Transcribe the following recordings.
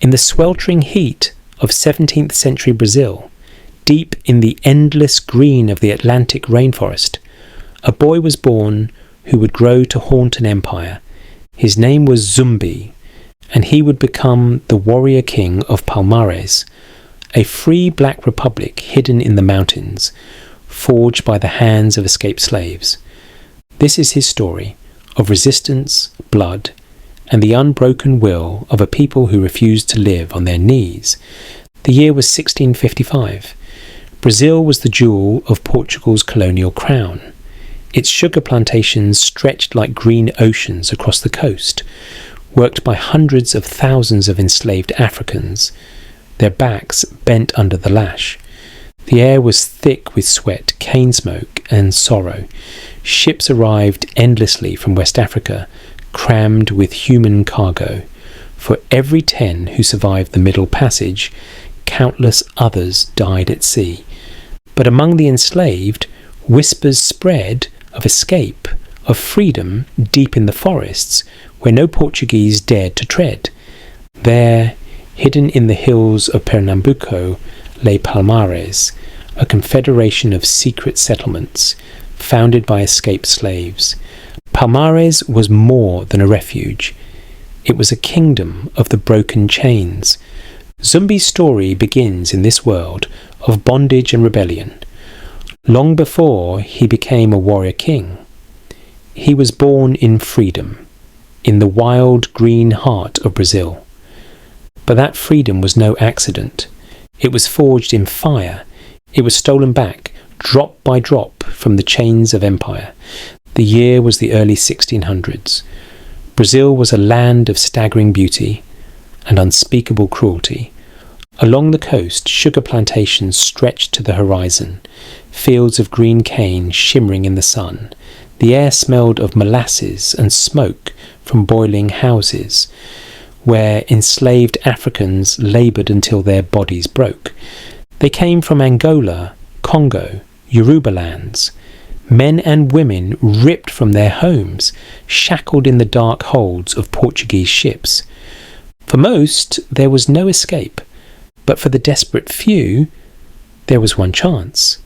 In the sweltering heat of 17th century Brazil, deep in the endless green of the Atlantic rainforest, a boy was born who would grow to haunt an empire. His name was Zumbi, and he would become the warrior king of Palmares, a free black republic hidden in the mountains, forged by the hands of escaped slaves. This is his story of resistance, blood, and the unbroken will of a people who refused to live on their knees. The year was 1655. Brazil was the jewel of Portugal's colonial crown. Its sugar plantations stretched like green oceans across the coast, worked by hundreds of thousands of enslaved Africans, their backs bent under the lash. The air was thick with sweat, cane smoke, and sorrow. Ships arrived endlessly from West Africa, crammed with human cargo. For every 10 who survived the Middle Passage, countless others died at sea. But among the enslaved, whispers spread of escape, of freedom deep in the forests, where no Portuguese dared to tread. There, hidden in the hills of Pernambuco, lay Palmares, a confederation of secret settlements, founded by escaped slaves. Palmares was more than a refuge. It was a kingdom of the broken chains. Zumbi's story begins in this world of bondage and rebellion. Long before he became a warrior king, he was born in freedom, in the wild green heart of Brazil. But that freedom was no accident. It was forged in fire. It was stolen back, drop by drop, from the chains of empire. The year was the early 1600s. Brazil was a land of staggering beauty and unspeakable cruelty. Along the coast, sugar plantations stretched to the horizon, fields of green cane shimmering in the sun. The air smelled of molasses and smoke from boiling houses, where enslaved Africans laboured until their bodies broke. They came from Angola, Congo, Yoruba lands, men and women ripped from their homes, shackled in the dark holds of Portuguese ships. For most, there was no escape, but for the desperate few, there was one chance.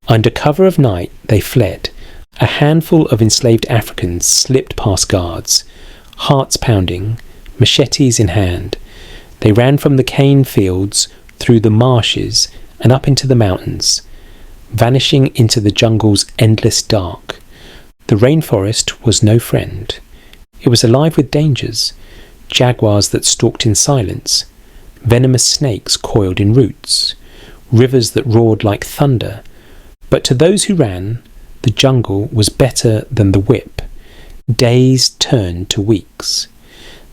Under cover of night, they fled. A handful of enslaved Africans slipped past guards, hearts pounding, machetes in hand. They ran from the cane fields, through the marshes, and up into the mountains, vanishing into the jungle's endless dark. The rainforest was no friend. It was alive with dangers, jaguars that stalked in silence, venomous snakes coiled in roots, rivers that roared like thunder. But to those who ran, the jungle was better than the whip. Days turned to weeks.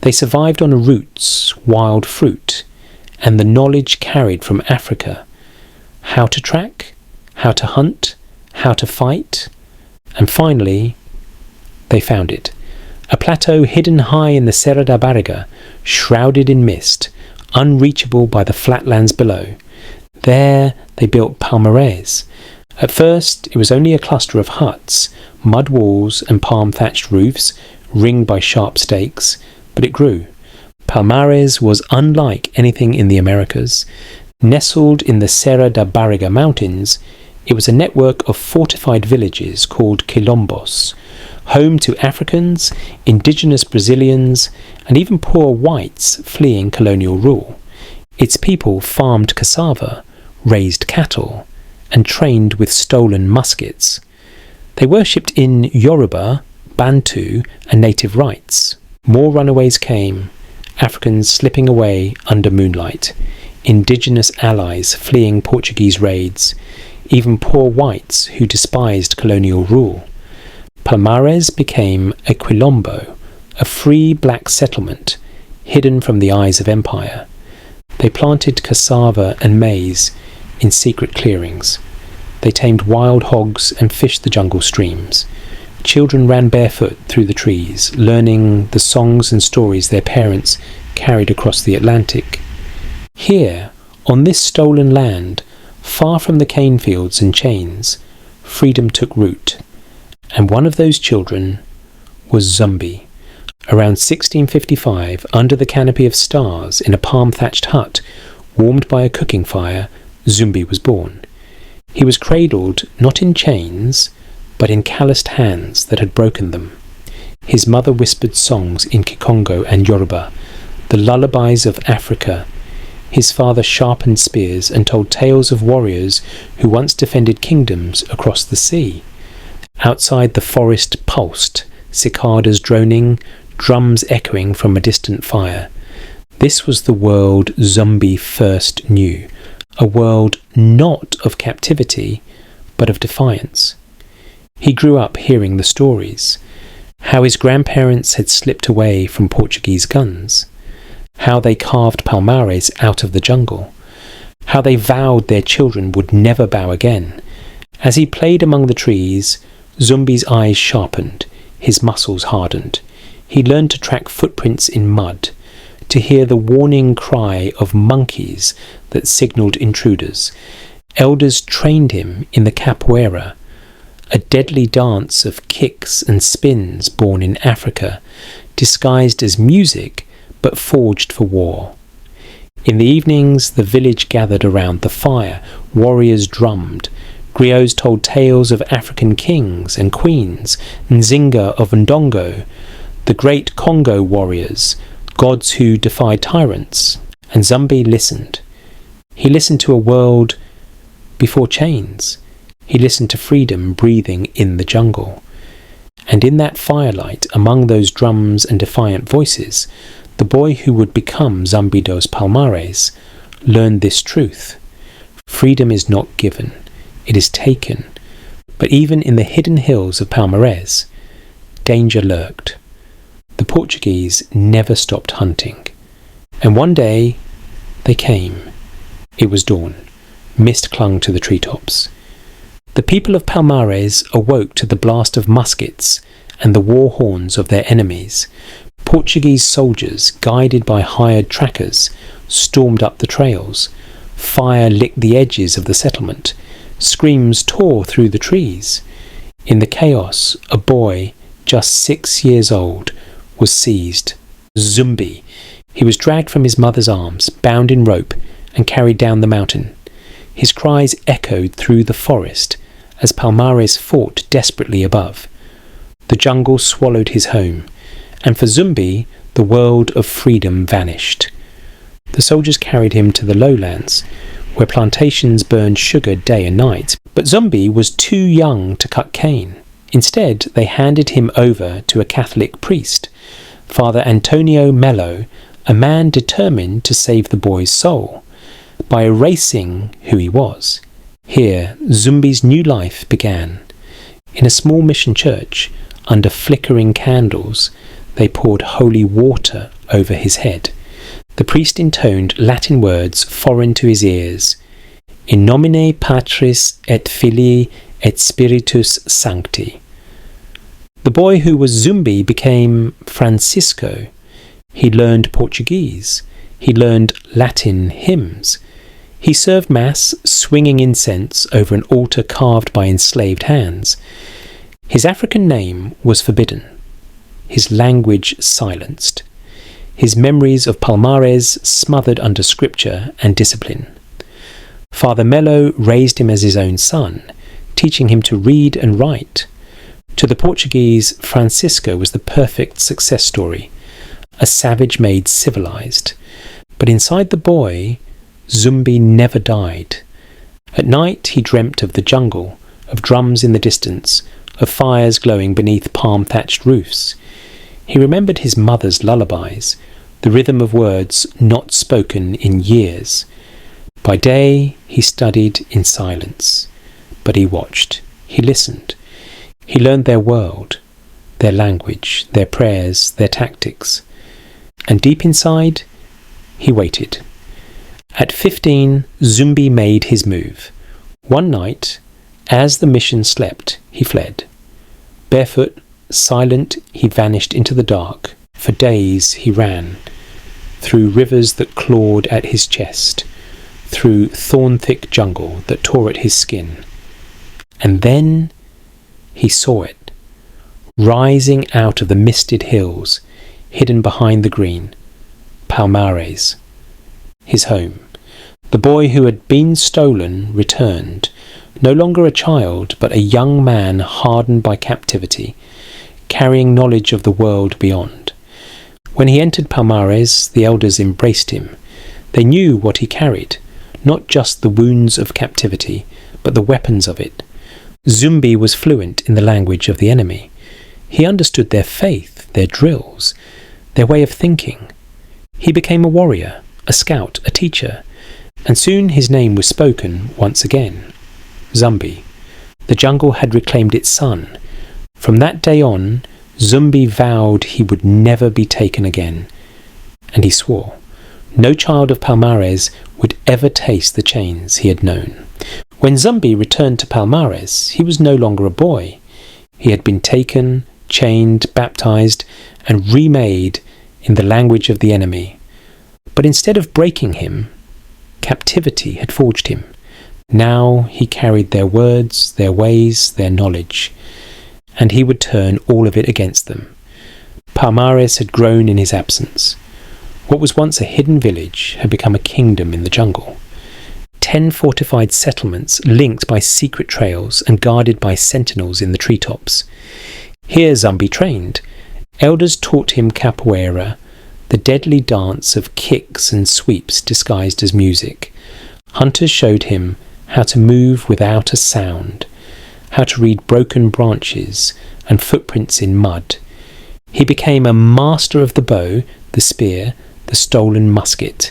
They survived on roots, wild fruit, and the knowledge carried from Africa. How to track, how to hunt, how to fight, and finally, they found it. A plateau hidden high in the Serra da Barriga, shrouded in mist, unreachable by the flatlands below. There they built Palmares. At first, it was only a cluster of huts, mud walls and palm-thatched roofs, ringed by sharp stakes, but it grew. Palmares was unlike anything in the Americas. Nestled in the Serra da Barriga mountains, it was a network of fortified villages called quilombos, home to Africans, indigenous Brazilians, and even poor whites fleeing colonial rule. Its people farmed cassava, raised cattle, and trained with stolen muskets. They worshipped in Yoruba, Bantu, and native rites. More runaways came, Africans slipping away under moonlight, indigenous allies fleeing Portuguese raids, even poor whites who despised colonial rule. Palmares became a quilombo, a free black settlement, hidden from the eyes of empire. They planted cassava and maize in secret clearings. They tamed wild hogs and fished the jungle streams. Children ran barefoot through the trees, learning the songs and stories their parents carried across the Atlantic. Here, on this stolen land, far from the cane fields and chains, freedom took root, and one of those children was Zumbi, Around 1655, under the canopy of stars in a palm-thatched hut, warmed by a cooking fire, Zumbi was born. He was cradled not in chains, but in calloused hands that had broken them. His mother whispered songs in Kikongo and Yoruba, the lullabies of Africa. His father sharpened spears and told tales of warriors who once defended kingdoms across the sea. Outside the forest pulsed, cicadas droning, drums echoing from a distant fire. This was the world Zumbi first knew, a world not of captivity, but of defiance. He grew up hearing the stories, how his grandparents had slipped away from Portuguese guns, how they carved Palmares out of the jungle, how they vowed their children would never bow again. As he played among the trees, Zumbi's eyes sharpened, his muscles hardened. He learned to track footprints in mud, to hear the warning cry of monkeys that signalled intruders. Elders trained him in the capoeira, a deadly dance of kicks and spins born in Africa, disguised as music but forged for war. In the evenings, the village gathered around the fire. Warriors drummed. Griots told tales of African kings and queens, Nzinga of Ndongo, the great Congo warriors, gods who defied tyrants. And Zumbi listened. He listened to a world before chains. He listened to freedom breathing in the jungle. And in that firelight, among those drums and defiant voices, the boy who would become Zumbi dos Palmares learned this truth. Freedom is not given, it is taken. But even in the hidden hills of Palmares, danger lurked. The Portuguese never stopped hunting. And one day, they came. It was dawn. Mist clung to the treetops. The people of Palmares awoke to the blast of muskets and the war horns of their enemies. Portuguese soldiers, guided by hired trackers, stormed up the trails. Fire licked the edges of the settlement. Screams tore through the trees. In the chaos, a boy, just 6 years old, was seized. Zumbi. He was dragged from his mother's arms, bound in rope, and carried down the mountain. His cries echoed through the forest as Palmares fought desperately above. The jungle swallowed his home, and for Zumbi, the world of freedom vanished. The soldiers carried him to the lowlands, where plantations burned sugar day and night. But Zumbi was too young to cut cane. Instead, they handed him over to a Catholic priest, Father Antonio Melo, a man determined to save the boy's soul by erasing who he was. Here, Zumbi's new life began. In a small mission church, under flickering candles, they poured holy water over his head. The priest intoned Latin words foreign to his ears. In nomine Patris et Filii et Spiritus Sancti. The boy who was Zumbi became Francisco. He learned Portuguese. He learned Latin hymns. He served Mass, swinging incense over an altar carved by enslaved hands. His African name was forbidden. His language silenced. His memories of Palmares smothered under scripture and discipline. Father Melo raised him as his own son, teaching him to read and write. To the Portuguese, Francisco was the perfect success story, a savage made civilized. But inside the boy, Zumbi never died. At night he dreamt of the jungle, of drums in the distance, of fires glowing beneath palm-thatched roofs. He remembered his mother's lullabies, the rhythm of words not spoken in years. By day he studied in silence, but he watched, he listened. He learned their world, their language, their prayers, their tactics. And deep inside, he waited. At 15, Zumbi made his move. One night, as the mission slept, he fled. Barefoot, silent, he vanished into the dark. For days he ran, through rivers that clawed at his chest, through thorn-thick jungle that tore at his skin. And then he saw it, rising out of the misted hills. hidden behind the green. Palmares, his home. The boy who had been stolen returned, no longer a child, but a young man hardened by captivity, carrying knowledge of the world beyond. When he entered Palmares, the elders embraced him. They knew what he carried, not just the wounds of captivity, but the weapons of it. Zumbi was fluent in the language of the enemy. He understood their faith, their drills, their way of thinking. He became a warrior, a scout, a teacher, and soon his name was spoken once again. Zumbi. The jungle had reclaimed its son. From that day on, Zumbi vowed he would never be taken again, and he swore no child of Palmares would ever taste the chains he had known. When Zumbi returned to Palmares, he was no longer a boy. He had been taken, chained, baptized, and remade in the language of the enemy. But instead of breaking him, captivity had forged him. Now he carried their words, their ways, their knowledge, and he would turn all of it against them. Palmares had grown in his absence. What was once a hidden village had become a kingdom in the jungle. 10 fortified settlements linked by secret trails and guarded by sentinels in the treetops. Here Zumbi trained. Elders taught him capoeira, the deadly dance of kicks and sweeps disguised as music. Hunters showed him how to move without a sound, how to read broken branches and footprints in mud. He became a master of the bow, the spear, the stolen musket,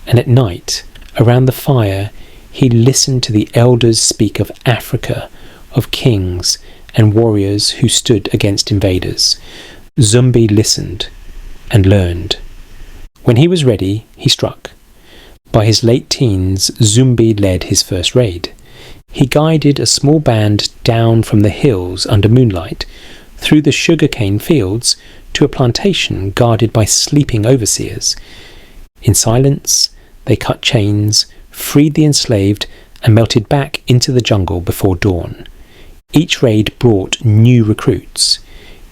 and at night, around the fire, he listened to the elders speak of Africa, of kings and warriors who stood against invaders. Zumbi listened and learned. When he was ready, he struck. By his late teens, Zumbi led his first raid. He guided a small band down from the hills under moonlight, through the sugarcane fields, to a plantation guarded by sleeping overseers. In silence, they cut chains, freed the enslaved, and melted back into the jungle before dawn. Each raid brought new recruits.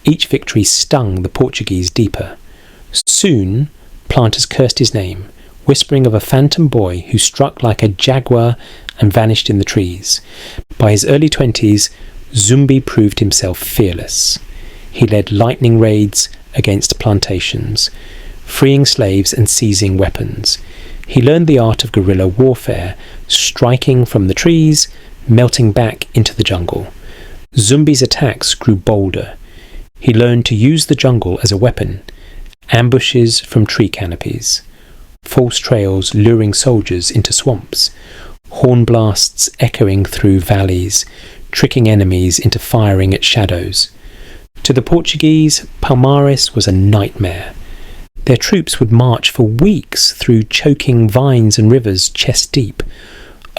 Each victory stung the Portuguese deeper. Soon, planters cursed his name, whispering of a phantom boy who struck like a jaguar and vanished in the trees. By his early 20s, Zumbi proved himself fearless. He led lightning raids against plantations, freeing slaves and seizing weapons. He learned the art of guerrilla warfare, striking from the trees, melting back into the jungle. Zumbi's attacks grew bolder. He learned to use the jungle as a weapon, ambushes from tree canopies, false trails luring soldiers into swamps, horn blasts echoing through valleys, tricking enemies into firing at shadows. To the Portuguese, Palmares was a nightmare. Their troops would march for weeks through choking vines and rivers chest deep,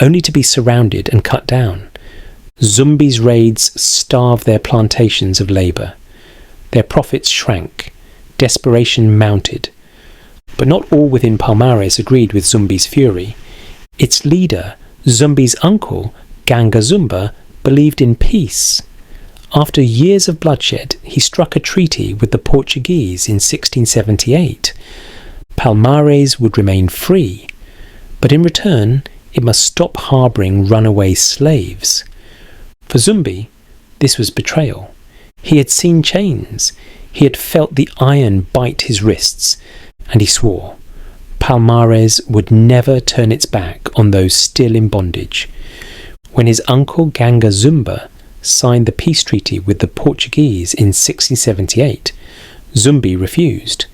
only to be surrounded and cut down. Zumbi's raids starved their plantations of labour. Their profits shrank. Desperation mounted. But not all within Palmares agreed with Zumbi's fury. Its leader, Zumbi's uncle, Ganga Zumba, believed in peace. After years of bloodshed, he struck a treaty with the Portuguese in 1678. Palmares would remain free, but in return, it must stop harbouring runaway slaves. For Zumbi, this was betrayal. He had seen chains. He had felt the iron bite his wrists, and he swore Palmares would never turn its back on those still in bondage. When his uncle Ganga Zumba signed the peace treaty with the Portuguese in 1678, Zumbi refused.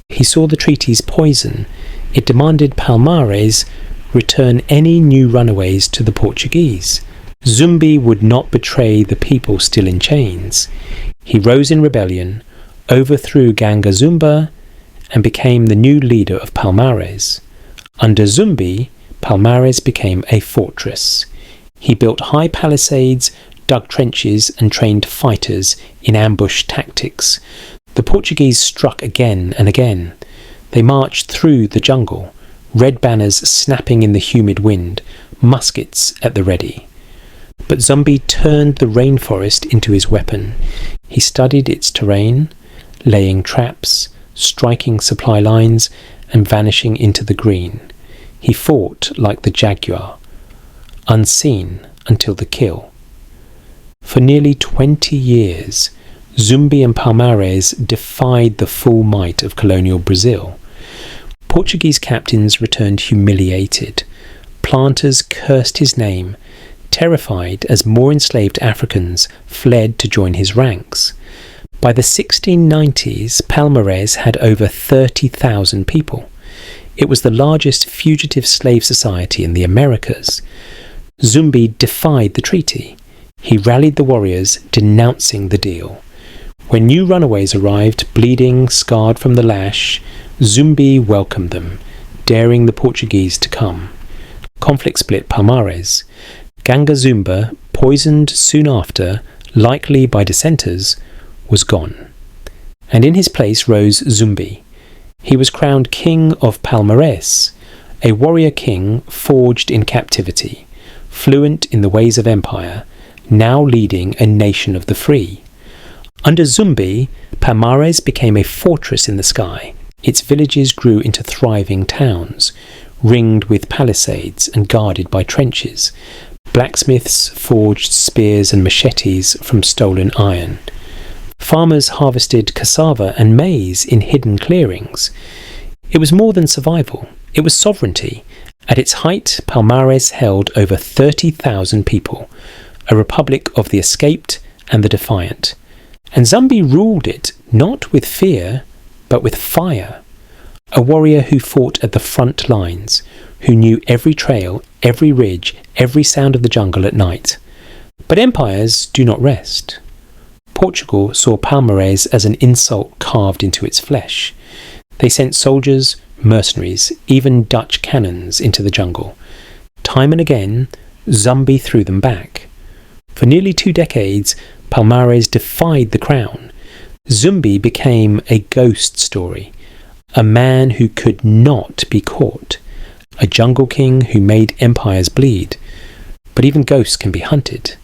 He saw the treaty's poison. It demanded Palmares return any new runaways to the Portuguese. Zumbi would not betray the people still in chains. He rose in rebellion, overthrew Ganga Zumba, and became the new leader of Palmares. Under Zumbi, Palmares became a fortress. He built high palisades, dug trenches, and trained fighters in ambush tactics. The Portuguese struck again and again. They marched through the jungle, red banners snapping in the humid wind, muskets at the ready. But Zumbi turned the rainforest into his weapon. He studied its terrain, laying traps, striking supply lines and vanishing into the green. He fought like the jaguar, unseen until the kill. For nearly 20 years, Zumbi and Palmares defied the full might of colonial Brazil. Portuguese captains returned humiliated. Planters cursed his name, terrified as more enslaved Africans fled to join his ranks. By the 1690s, Palmares had over 30,000 people. It was the largest fugitive slave society in the Americas. Zumbi defied the treaty. He rallied the warriors, denouncing the deal. When new runaways arrived, bleeding, scarred from the lash, Zumbi welcomed them, daring the Portuguese to come. Conflict split Palmares. Gangazumba, poisoned soon after, likely by dissenters, was gone. And in his place rose Zumbi. He was crowned King of Palmares, a warrior king forged in captivity, fluent in the ways of empire, now leading a nation of the free. Under Zumbi, Palmares became a fortress in the sky. Its villages grew into thriving towns, ringed with palisades and guarded by trenches. Blacksmiths forged spears and machetes from stolen iron. Farmers harvested cassava and maize in hidden clearings. It was more than survival. It was sovereignty. At its height, Palmares held over 30,000 people, a republic of the escaped and the defiant. And Zumbi ruled it not with fear, but with fire. A warrior who fought at the front lines, who knew every trail, every ridge, every sound of the jungle at night. But empires do not rest. Portugal saw Palmares as an insult carved into its flesh. They sent soldiers, mercenaries, even Dutch cannons into the jungle. Time and again, Zumbi threw them back. For nearly 2 decades, Palmares defied the crown. Zumbi became a ghost story, a man who could not be caught, a jungle king who made empires bleed. But even ghosts can be hunted.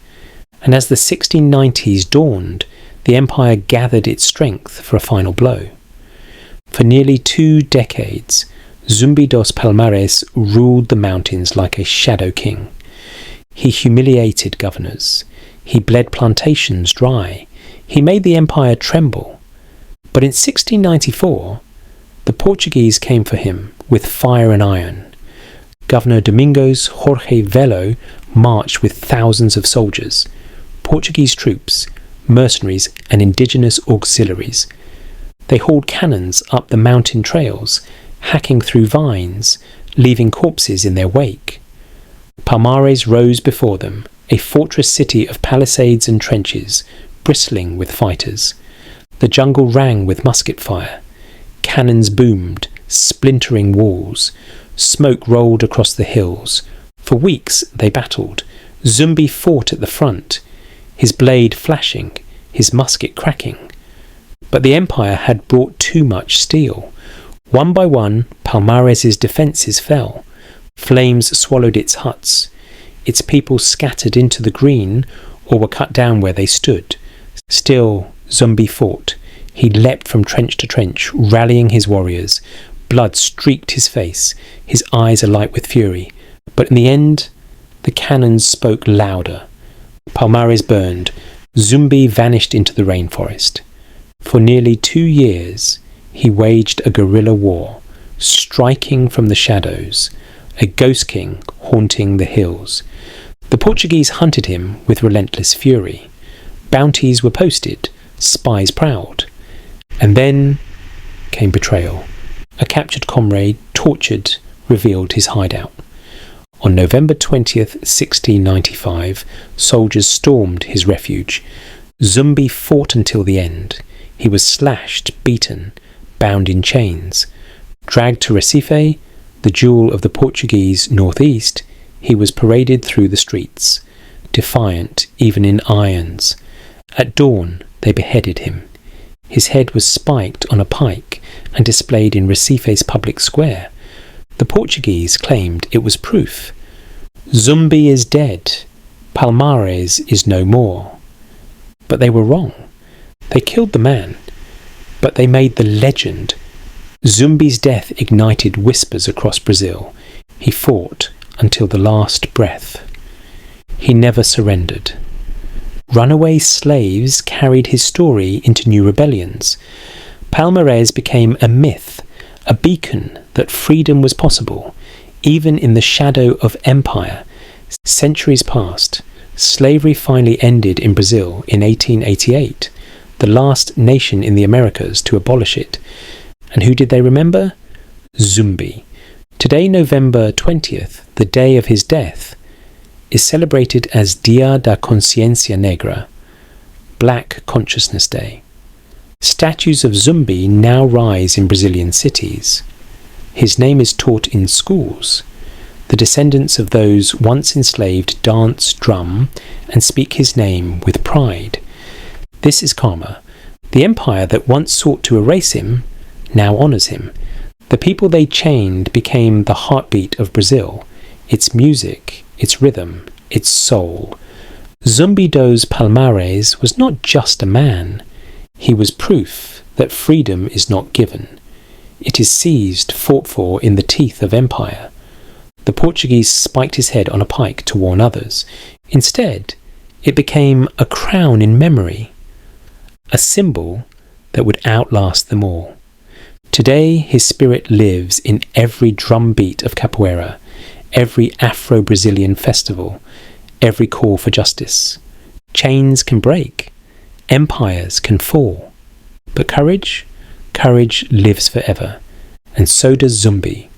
And as the 1690s dawned, the empire gathered its strength for a final blow. For nearly 2 decades, Zumbi dos Palmares ruled the mountains like a shadow king. He humiliated governors. He bled plantations dry. He made the empire tremble. But in 1694, the Portuguese came for him with fire and iron. Governor Domingos Jorge Velho marched with thousands of soldiers, Portuguese troops, mercenaries and indigenous auxiliaries. They hauled cannons up the mountain trails, hacking through vines, leaving corpses in their wake. Palmares rose before them, a fortress city of palisades and trenches, bristling with fighters. The jungle rang with musket fire. Cannons boomed, splintering walls. Smoke rolled across the hills. For weeks they battled. Zumbi fought at the front, his blade flashing, his musket cracking. But the empire had brought too much steel. One by one, Palmares' defences fell. Flames swallowed its huts. Its people scattered into the green or were cut down where they stood. Still, Zumbi fought. He leapt from trench to trench, rallying his warriors. Blood streaked his face, his eyes alight with fury. But in the end, the cannons spoke louder. Palmares burned. Zumbi vanished into the rainforest. For nearly 2 years, he waged a guerrilla war, striking from the shadows, a ghost king haunting the hills. The Portuguese hunted him with relentless fury. Bounties were posted, spies prowled. And then came betrayal. A captured comrade, tortured, revealed his hideout. On November 20th, 1695, soldiers stormed his refuge. Zumbi fought until the end. He was slashed, beaten, bound in chains. Dragged to Recife, the jewel of the Portuguese northeast, he was paraded through the streets, defiant even in irons. At dawn, they beheaded him. His head was spiked on a pike and displayed in Recife's public square. The Portuguese claimed it was proof. Zumbi is dead. Palmares is no more. But they were wrong. They killed the man, but they made the legend Zumbi's death ignited whispers across Brazil. He fought until the last breath. He never surrendered. Runaway slaves carried his story into new rebellions. Palmares became a myth, a beacon that freedom was possible, even in the shadow of empire. Centuries passed. Slavery finally ended in Brazil in 1888, the last nation in the Americas to abolish it. And who did they remember? Zumbi. Today, November 20th, the day of his death, is celebrated as Dia da Consciência Negra, Black Consciousness Day. Statues of Zumbi now rise in Brazilian cities. His name is taught in schools. The descendants of those once enslaved dance, drum, and speak his name with pride. This is karma. The empire that once sought to erase him now honours him. The people they chained became the heartbeat of Brazil, its music, its rhythm, its soul. Zumbi dos Palmares was not just a man. He was proof that freedom is not given. It is seized, fought for in the teeth of empire. The Portuguese spiked his head on a pike to warn others. Instead, it became a crown in memory, a symbol that would outlast them all. Today, his spirit lives in every drumbeat of capoeira, every Afro-Brazilian festival, every call for justice. Chains can break, empires can fall, but courage lives forever, and so does Zumbi.